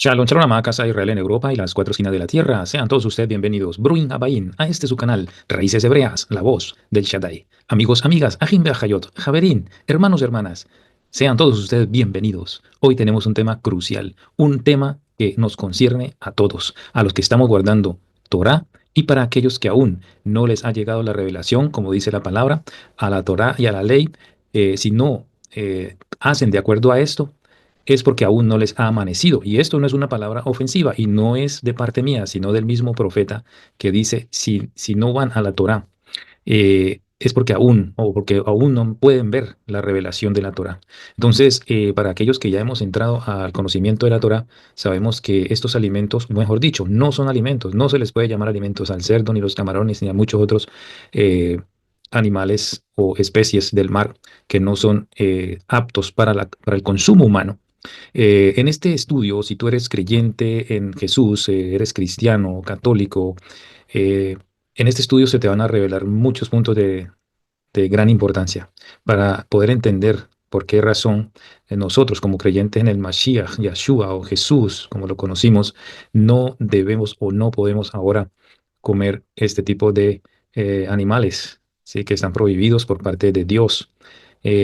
Shalom, shalom, amada casa de Israel en Europa y las cuatro esquinas de la tierra. Sean todos ustedes bienvenidos, Bruin Abaín, a este su canal, Raíces Hebreas, la voz del Shaddai. Amigos, amigas, Ajim Beajayot, Javerín, hermanos, hermanas, sean todos ustedes bienvenidos. Hoy tenemos un tema crucial, un tema que nos concierne a todos, a los que estamos guardando Torah y para aquellos que aún no les ha llegado la revelación, como dice la palabra, a la Torah y a la ley. Si no hacen de acuerdo a esto, es porque aún no les ha amanecido. Y esto no es una palabra ofensiva y no es de parte mía, sino del mismo profeta que dice, si no van a la Torá, es porque aún, o porque aún no pueden ver la revelación de la Torá. Entonces, para aquellos que ya hemos entrado al conocimiento de la Torá, sabemos que estos alimentos, mejor dicho, no son alimentos, no se les puede llamar alimentos al cerdo, ni los camarones, ni a muchos otros eh, animales o especies del mar que no son aptos para el consumo humano. En este estudio, si tú eres creyente en Jesús, eres cristiano, católico, eh, en este estudio se te van a revelar muchos puntos de gran importancia para poder entender por qué razón nosotros como creyentes en el Mashiach, Yahshua o Jesús, como lo conocimos, no debemos o no podemos ahora comer este tipo de animales, ¿sí? Que están prohibidos por parte de Dios.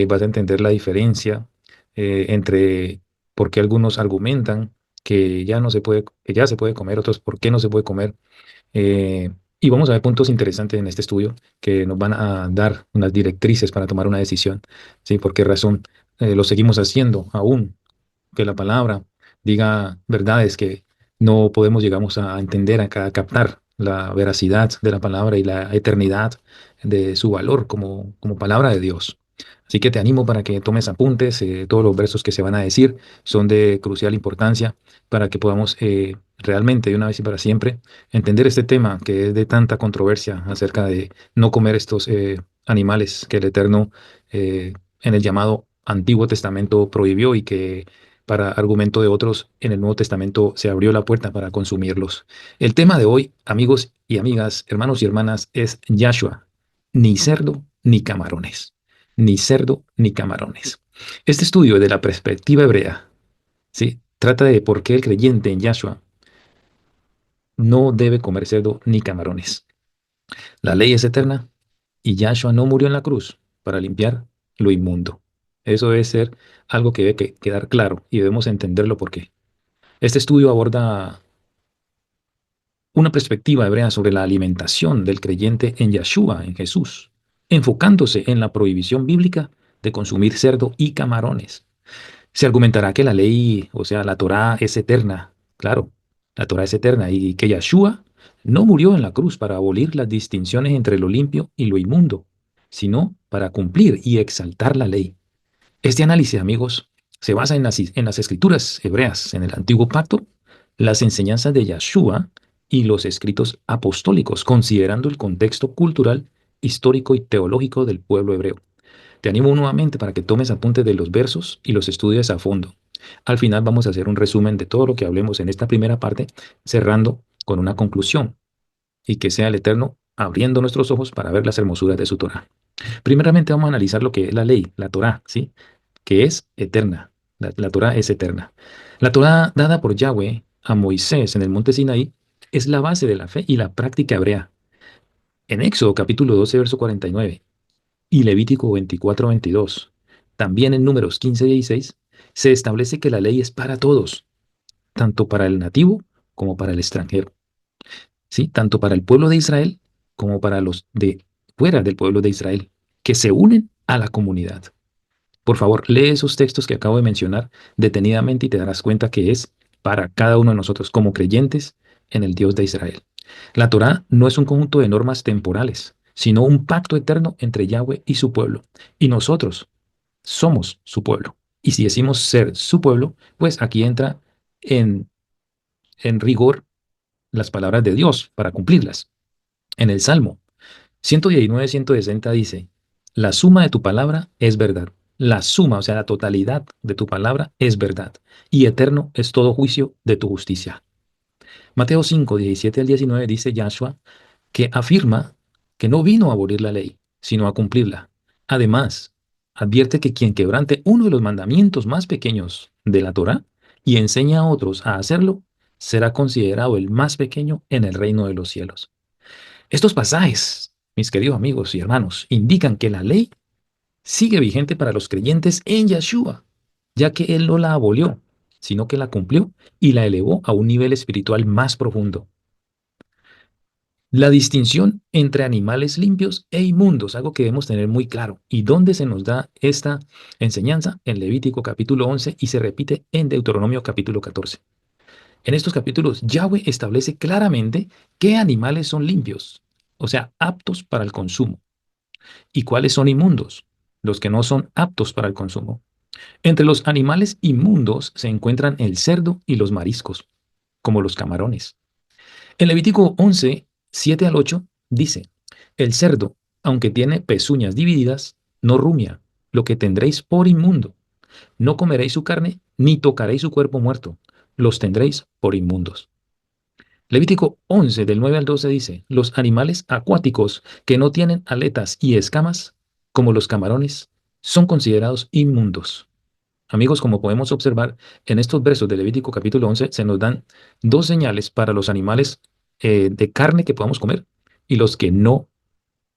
Vas a entender la diferencia entre por qué algunos argumentan que ya no se puede, que ya se puede comer, otros por qué no se puede comer. Eh, y vamos a ver puntos interesantes en este estudio que nos van a dar unas directrices para tomar una decisión, ¿sí? ¿Por qué razón lo seguimos haciendo aún? Que la palabra diga verdades que no podemos, llegamos a entender, a captar la veracidad de la palabra y la eternidad de su valor como palabra de Dios. Así que te animo para que tomes apuntes. Todos los versos que se van a decir son de crucial importancia para que podamos realmente, de una vez y para siempre, entender este tema que es de tanta controversia acerca de no comer estos animales que el Eterno en el llamado Antiguo Testamento prohibió y que para argumento de otros en el Nuevo Testamento se abrió la puerta para consumirlos. El tema de hoy, amigos y amigas, hermanos y hermanas, es Yahshua, ni cerdo ni camarones, ni cerdo ni camarones. Este estudio de la perspectiva hebrea, ¿sí? Trata de por qué el creyente en Yahshua no debe comer cerdo ni camarones. La ley es eterna y Yahshua no murió en la cruz para limpiar lo inmundo. Eso debe ser algo que debe quedar claro y debemos entenderlo por qué. Este estudio aborda una perspectiva hebrea sobre la alimentación del creyente en Yahshua, en Jesús, enfocándose en la prohibición bíblica de consumir cerdo y camarones. Se argumentará que la ley, o sea, la Torá es eterna. Claro, la Torá es eterna y que Yahshua no murió en la cruz para abolir las distinciones entre lo limpio y lo inmundo, sino para cumplir y exaltar la ley. Este análisis, amigos, se basa en las escrituras hebreas, en el antiguo pacto, las enseñanzas de Yahshua y los escritos apostólicos, considerando el contexto cultural, histórico y teológico del pueblo hebreo. Te animo nuevamente para que tomes apuntes de los versos y los estudies a fondo. Al final vamos a hacer un resumen de todo lo que hablemos en esta primera parte, cerrando con una conclusión, y que sea el Eterno abriendo nuestros ojos para ver las hermosuras de su Torah. Primeramente vamos a analizar lo que es la ley, la Torah, ¿sí? Que es eterna. La Torah es eterna. La Torah dada por Yahweh a Moisés en el monte Sinaí es la base de la fe y la práctica hebrea. En Éxodo capítulo 12, verso 49 y Levítico 24, 22, también en Números 15, 16, se establece que la ley es para todos, tanto para el nativo como para el extranjero, ¿sí? Tanto para el pueblo de Israel como para los de fuera del pueblo de Israel, que se unen a la comunidad. Por favor, lee esos textos que acabo de mencionar detenidamente y te darás cuenta que es para cada uno de nosotros como creyentes en el Dios de Israel. La Torá no es un conjunto de normas temporales, sino un pacto eterno entre Yahweh y su pueblo. Y nosotros somos su pueblo. Y si decimos ser su pueblo, pues aquí entra en, en rigor las palabras de Dios para cumplirlas. En el Salmo 119, 160 dice, la suma de tu palabra es verdad. La suma, o sea, la totalidad de tu palabra es verdad. Y eterno es todo juicio de tu justicia. Mateo 5, 17 al 19 dice Yahshua que afirma que no vino a abolir la ley, sino a cumplirla. Además, advierte que quien quebrante uno de los mandamientos más pequeños de la Torá y enseña a otros a hacerlo, será considerado el más pequeño en el reino de los cielos. Estos pasajes, mis queridos amigos y hermanos, indican que la ley sigue vigente para los creyentes en Yeshua, ya que Él no la abolió, sino que la cumplió y la elevó a un nivel espiritual más profundo. La distinción entre animales limpios e inmundos, algo que debemos tener muy claro. ¿Y dónde se nos da esta enseñanza? En Levítico capítulo 11 y se repite en Deuteronomio capítulo 14. En estos capítulos, Yahweh establece claramente qué animales son limpios, o sea, aptos para el consumo, y cuáles son inmundos, los que no son aptos para el consumo. Entre los animales inmundos se encuentran el cerdo y los mariscos, como los camarones. En Levítico 11, 7 al 8, dice, el cerdo, aunque tiene pezuñas divididas, no rumia, lo que tendréis por inmundo. No comeréis su carne, ni tocaréis su cuerpo muerto. Los tendréis por inmundos. Levítico 11, del 9 al 12 dice, los animales acuáticos que no tienen aletas y escamas, como los camarones, son considerados inmundos. Amigos, como podemos observar, en estos versos de Levítico capítulo 11 se nos dan dos señales para los animales de carne que podamos comer y los que no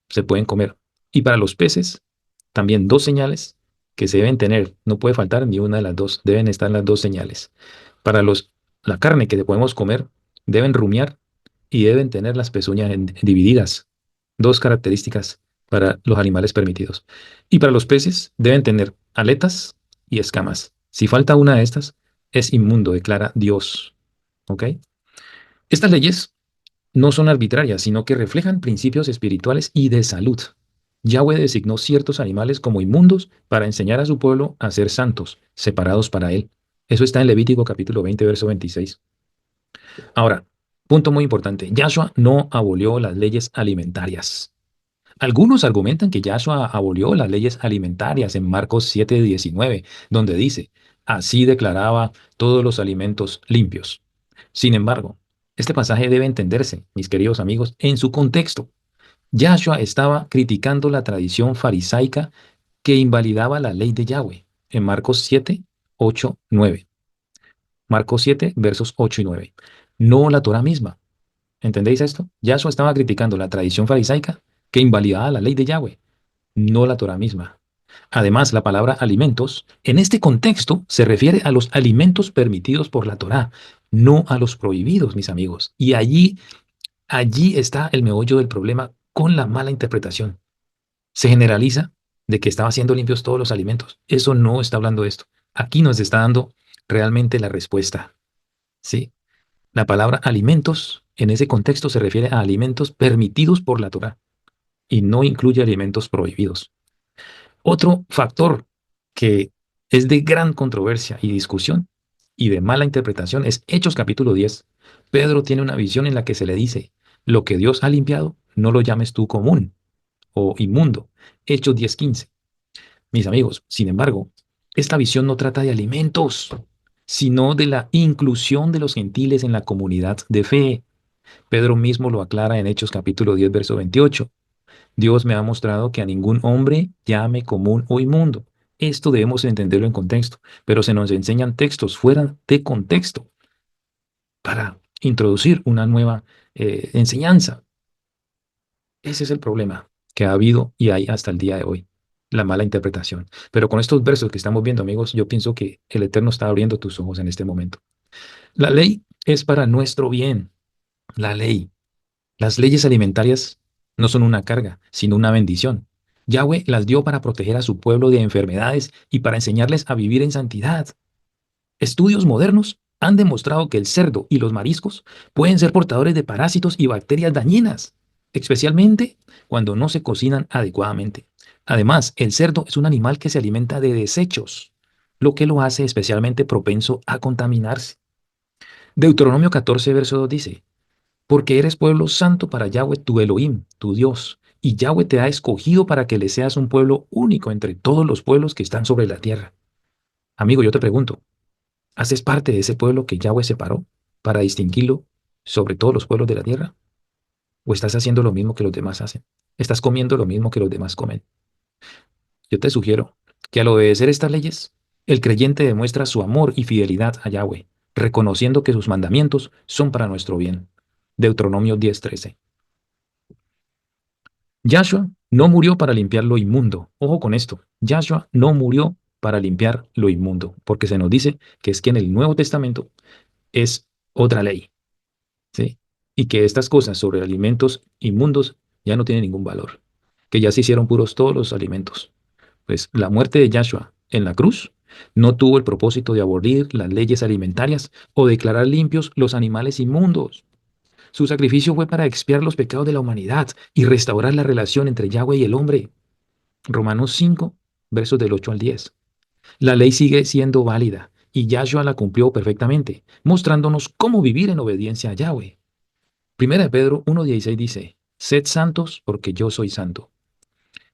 se pueden comer. Y para los peces, también dos señales que se deben tener. No puede faltar ni una de las dos. Deben estar las dos señales. Para la carne que podemos comer, deben rumiar y deben tener las pezuñas divididas. Dos características para los animales permitidos. Y para los peces, deben tener aletas y escamas. Si falta una de estas, es inmundo, declara Dios. ¿Ok? Estas leyes no son arbitrarias, sino que reflejan principios espirituales y de salud. Yahweh designó ciertos animales como inmundos para enseñar a su pueblo a ser santos, separados para él. Eso está en Levítico capítulo 20, verso 26. Ahora, punto muy importante, Yahshua no abolió las leyes alimentarias. Algunos argumentan que Yahshua abolió las leyes alimentarias en Marcos 7:19, donde dice, así declaraba todos los alimentos limpios. Sin embargo, este pasaje debe entenderse, mis queridos amigos, en su contexto. Yahshua estaba criticando la tradición farisaica que invalidaba la ley de Yahweh en Marcos 7, 8, 9. Marcos 7, versos 8 y 9. No la Torah misma. ¿Entendéis esto? Yahshua estaba criticando la tradición farisaica que invalidaba la ley de Yahweh, no la Torah misma. Además, la palabra alimentos, en este contexto, se refiere a los alimentos permitidos por la Torá, no a los prohibidos, mis amigos. Y allí está el meollo del problema con la mala interpretación. Se generaliza de que estaba siendo limpios todos los alimentos. Eso no está hablando de esto. Aquí nos está dando realmente la respuesta. ¿Sí? La palabra alimentos en ese contexto se refiere a alimentos permitidos por la Torá y no incluye alimentos prohibidos. Otro factor que es de gran controversia y discusión y de mala interpretación es Hechos capítulo 10. Pedro tiene una visión en la que se le dice, lo que Dios ha limpiado, no lo llames tú común o inmundo. Hechos 10:15. Mis amigos, sin embargo, esta visión no trata de alimentos, sino de la inclusión de los gentiles en la comunidad de fe. Pedro mismo lo aclara en Hechos capítulo 10, verso 28. Dios me ha mostrado que a ningún hombre llame común o inmundo. Esto debemos entenderlo en contexto, pero se nos enseñan textos fuera de contexto para introducir una nueva enseñanza. Ese es el problema que ha habido y hay hasta el día de hoy, la mala interpretación. Pero con estos versos que estamos viendo, amigos, yo pienso que el Eterno está abriendo tus ojos en este momento. La ley es para nuestro bien. La ley. Las leyes alimentarias no son una carga, sino una bendición. Yahweh las dio para proteger a su pueblo de enfermedades y para enseñarles a vivir en santidad. Estudios modernos han demostrado que el cerdo y los mariscos pueden ser portadores de parásitos y bacterias dañinas, especialmente cuando no se cocinan adecuadamente. Además, el cerdo es un animal que se alimenta de desechos, lo que lo hace especialmente propenso a contaminarse. Deuteronomio 14, verso 2 dice, porque eres pueblo santo para Yahweh tu Elohim, tu Dios, y Yahweh te ha escogido para que le seas un pueblo único entre todos los pueblos que están sobre la tierra. Amigo, yo te pregunto, ¿haces parte de ese pueblo que Yahweh separó para distinguirlo sobre todos los pueblos de la tierra? ¿O estás haciendo lo mismo que los demás hacen? ¿Estás comiendo lo mismo que los demás comen? Yo te sugiero que al obedecer estas leyes, El creyente demuestra su amor y fidelidad a Yahweh, reconociendo que sus mandamientos son para nuestro bien. Deuteronomio 10:13. Yahshua no murió para limpiar lo inmundo. Ojo con esto. Yahshua no murió para limpiar lo inmundo, porque se nos dice que es que en el Nuevo Testamento es otra ley, ¿sí? Y que estas cosas sobre alimentos inmundos ya no tienen ningún valor, que ya se hicieron puros todos los alimentos. Pues la muerte de Yahshua en la cruz no tuvo el propósito de abolir las leyes alimentarias o declarar limpios los animales inmundos. Su sacrificio fue para expiar los pecados de la humanidad y restaurar la relación entre Yahweh y el hombre. Romanos 5, versos del 8 al 10. La ley sigue siendo válida y Yahshua la cumplió perfectamente, mostrándonos cómo vivir en obediencia a Yahweh. Primera de Pedro 1:16 dice, sed santos porque yo soy santo.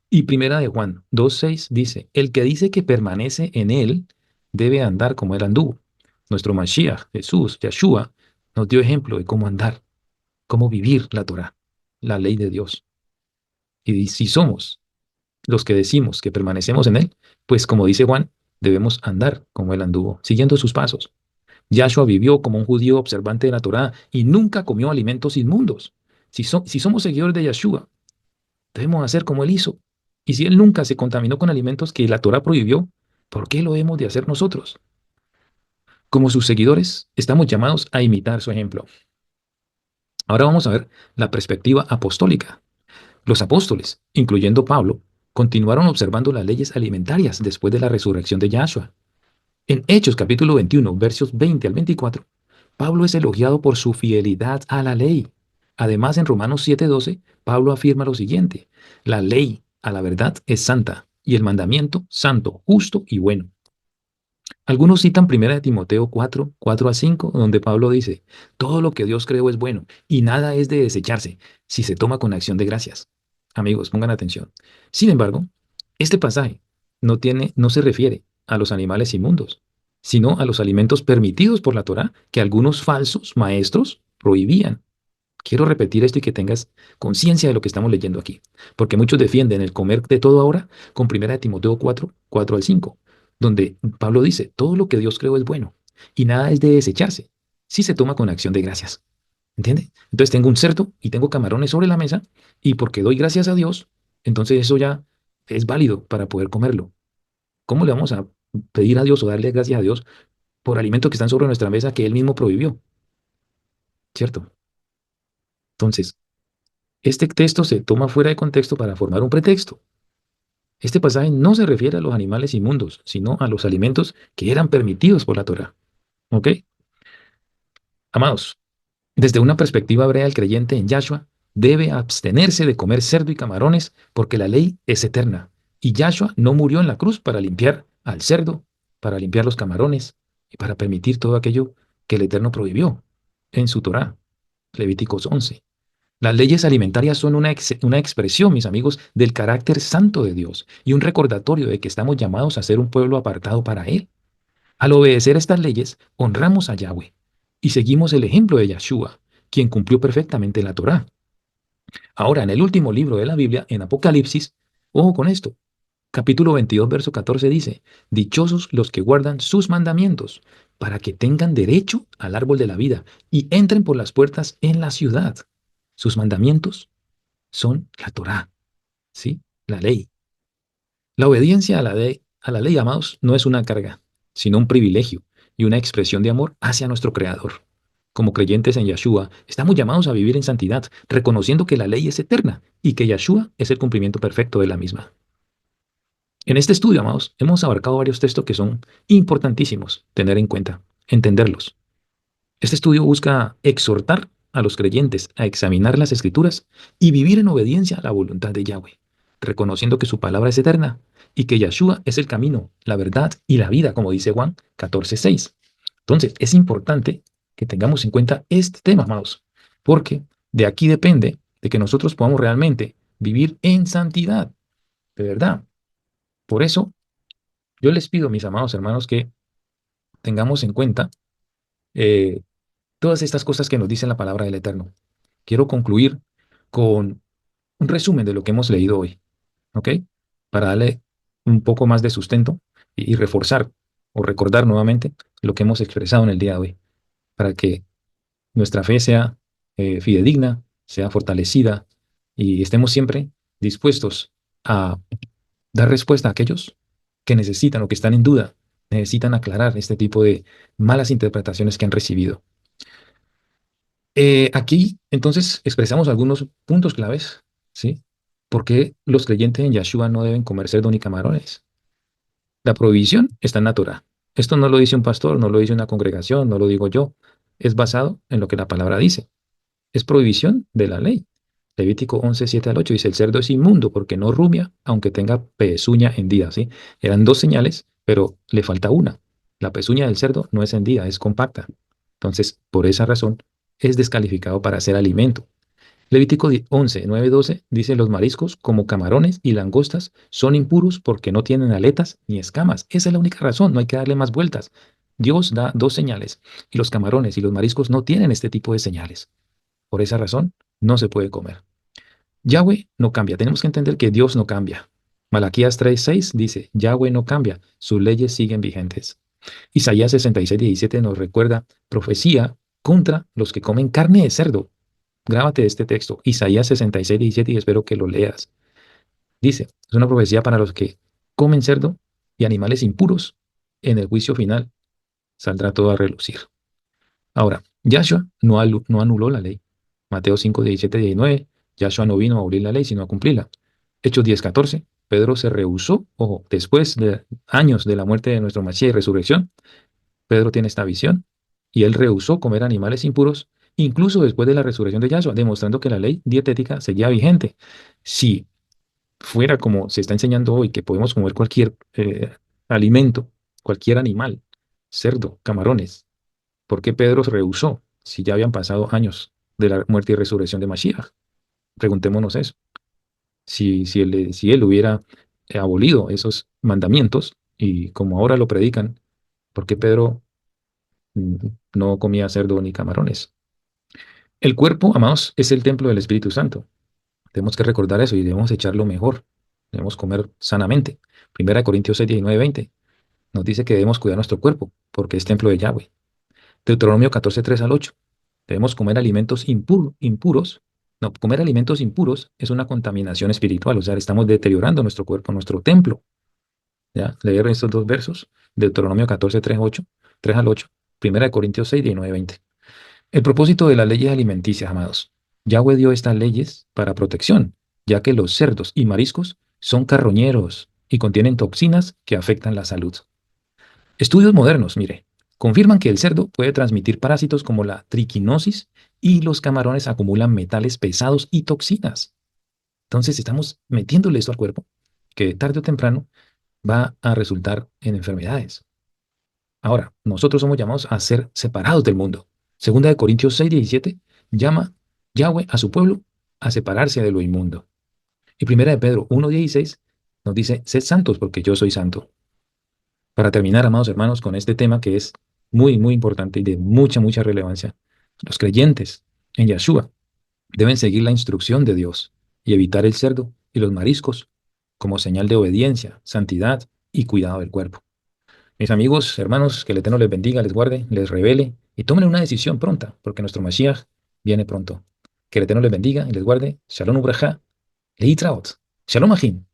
Y Primera de Juan 2:6 dice, el que dice que permanece en él debe andar como él anduvo. Nuestro Mashiach, Jesús, Yahshua, nos dio ejemplo de cómo andar, cómo vivir la Torah, la ley de Dios. Y si somos los que decimos que permanecemos en él, pues como dice Juan, debemos andar como él anduvo, siguiendo sus pasos. Yahshua vivió como un judío observante de la Torá y nunca comió alimentos inmundos. Si somos seguidores de Yahshua, debemos hacer como él hizo. Y si él nunca se contaminó con alimentos que la Torá prohibió, ¿por qué lo hemos de hacer nosotros? Como sus seguidores, estamos llamados a imitar su ejemplo. Ahora vamos a ver la perspectiva apostólica. Los apóstoles, incluyendo Pablo, continuaron observando las leyes alimentarias después de la resurrección de Yahshua. En Hechos capítulo 21, versos 20 al 24, Pablo es elogiado por su fidelidad a la ley. Además, en Romanos 7:12, Pablo afirma lo siguiente: la ley a la verdad es santa y el mandamiento santo, justo y bueno. Algunos citan 1 Timoteo 4:4 a 5, donde Pablo dice, todo lo que Dios creó es bueno y nada es de desecharse si se toma con acción de gracias. Amigos, pongan atención. Sin embargo, este pasaje no se refiere a los animales inmundos, sino a los alimentos permitidos por la Torá que algunos falsos maestros prohibían. Quiero repetir esto y que tengas conciencia de lo que estamos leyendo aquí, porque muchos defienden el comer de todo ahora con 1 Timoteo 4:4 al 5, donde Pablo dice, todo lo que Dios creó es bueno y nada es de desecharse si se toma con acción de gracias. ¿Entiende? Entonces tengo un cerdo y tengo camarones sobre la mesa y porque doy gracias a Dios, entonces eso ya es válido para poder comerlo. ¿Cómo le vamos a pedir a Dios o darle gracias a Dios por alimentos que están sobre nuestra mesa que Él mismo prohibió? ¿Cierto? Entonces, este texto se toma fuera de contexto para formar un pretexto. Este pasaje no se refiere a los animales inmundos, sino a los alimentos que eran permitidos por la Torá. ¿Ok? Amados, desde una perspectiva hebrea, el creyente en Yahshua debe abstenerse de comer cerdo y camarones porque la ley es eterna. Y Yahshua no murió en la cruz para limpiar al cerdo, para limpiar los camarones y para permitir todo aquello que el Eterno prohibió en su Torá. Levíticos 11. Las leyes alimentarias son una expresión, mis amigos, del carácter santo de Dios y un recordatorio de que estamos llamados a ser un pueblo apartado para Él. Al obedecer estas leyes, honramos a Yahweh y seguimos el ejemplo de Yahshua, quien cumplió perfectamente la Torá. Ahora, en el último libro de la Biblia, en Apocalipsis, ojo con esto, capítulo 22, verso 14 dice, dichosos los que guardan sus mandamientos, para que tengan derecho al árbol de la vida y entren por las puertas en la ciudad. Sus mandamientos son la Torá, ¿sí? La ley. La obediencia a la ley, amados, no es una carga, sino un privilegio y una expresión de amor hacia nuestro Creador. Como creyentes en Yahshua, estamos llamados a vivir en santidad, reconociendo que la ley es eterna y que Yahshua es el cumplimiento perfecto de la misma. En este estudio, amados, hemos abarcado varios textos que son importantísimos tener en cuenta, entenderlos. Este estudio busca exhortar a los creyentes a examinar las Escrituras y vivir en obediencia a la voluntad de Yahweh, reconociendo que su palabra es eterna y que Yahshua es el camino, la verdad y la vida, como dice Juan 14:6. Entonces, es importante que tengamos en cuenta este tema, amados, porque de aquí depende de que nosotros podamos realmente vivir en santidad, de verdad. Por eso, yo les pido, mis amados hermanos, que tengamos en cuenta eh, todas estas cosas que nos dice la palabra del Eterno. Quiero concluir con un resumen de lo que hemos leído hoy, ¿ok? Para darle un poco más de sustento y reforzar. o recordar nuevamente lo que hemos expresado en el día de hoy, para que nuestra fe sea fidedigna, sea fortalecida y estemos siempre dispuestos a dar respuesta a aquellos que necesitan o que están en duda, necesitan aclarar este tipo de malas interpretaciones que han recibido. Aquí, entonces, expresamos algunos puntos claves, ¿sí? ¿Por qué los creyentes en Yahshua no deben comer cerdo ni camarones? La prohibición está en la Torá. Esto no lo dice un pastor, no lo dice una congregación, no lo digo yo. Es basado en lo que la palabra dice. Es prohibición de la ley. Levítico 11, 7 al 8 dice, el cerdo es inmundo porque no rumia, aunque tenga pezuña hendida, ¿sí? Eran dos señales, pero le falta una. La pezuña del cerdo no es hendida, es compacta. Entonces, por esa razón, es descalificado para ser alimento. Levítico 11, 9, 12 dice, los mariscos, como camarones y langostas, son impuros porque no tienen aletas ni escamas. Esa es la única razón, no hay que darle más vueltas. Dios da dos señales y los camarones y los mariscos no tienen este tipo de señales. Por esa razón, no se puede comer. Yahweh no cambia. Tenemos que entender que Dios no cambia. Malaquías 3:6 dice, Yahweh no cambia, sus leyes siguen vigentes. Isaías 66:17 nos recuerda profecía contra los que comen carne de cerdo. Grábate este texto, Isaías 66:17, y espero que lo leas. Dice, es una profecía para los que comen cerdo y animales impuros. En el juicio final saldrá todo a relucir. Ahora, Yahshua no anuló la ley. Mateo 5, 17, 19. Yahshua no vino a abolir la ley, sino a cumplirla. Hechos 10, 14. Pedro se rehusó, ojo, después de años de la muerte de nuestro Mashiach y resurrección, Pedro tiene esta visión y él rehusó comer animales impuros, incluso después de la resurrección de Yahshua, demostrando que la ley dietética seguía vigente. Si fuera como se está enseñando hoy, que podemos comer cualquier alimento, cualquier animal, cerdo, camarones, ¿por qué Pedro se rehusó si ya habían pasado años de la muerte y resurrección de Mashiach? Preguntémonos eso. Si él hubiera abolido esos mandamientos y como ahora lo predican, ¿por qué Pedro mm, no comía cerdo ni camarones? El cuerpo, amados, es el templo del Espíritu Santo. Tenemos que recordar eso y debemos echarlo mejor. Debemos comer sanamente. Primera de Corintios 6, 19, 20 nos dice que debemos cuidar nuestro cuerpo porque es templo de Yahweh. Deuteronomio 14, 3 al 8. Debemos comer alimentos impuros. No, comer alimentos impuros es una contaminación espiritual, o sea, estamos deteriorando nuestro cuerpo, nuestro templo. ¿Ya? Leer estos dos versos, Deuteronomio 14, 3, 8, 3 al 8, Primera de Corintios 6, 19, 20. El propósito de las leyes alimenticias, amados. Yahweh dio estas leyes para protección, ya que los cerdos y mariscos son carroñeros y contienen toxinas que afectan la salud. Estudios modernos, mire, confirman que el cerdo puede transmitir parásitos como la triquinosis y los camarones acumulan metales pesados y toxinas. Entonces estamos metiéndole esto al cuerpo que tarde o temprano va a resultar en enfermedades. Ahora, nosotros somos llamados a ser separados del mundo. Segunda de Corintios 6:17 llama Yahweh a su pueblo a separarse de lo inmundo. Y primera de Pedro 1:16 nos dice, sed santos porque yo soy santo. Para terminar, amados hermanos, con este tema que es muy, muy importante y de mucha, mucha relevancia, los creyentes en Yahshua deben seguir la instrucción de Dios y evitar el cerdo y los mariscos como señal de obediencia, santidad y cuidado del cuerpo. Mis amigos, hermanos, que el Eterno les bendiga, les guarde, les revele y tomen una decisión pronta, porque nuestro Mashiach viene pronto. Que el Eterno les bendiga y les guarde. Shalom Ubraja, Leitraot. Shalom Achim.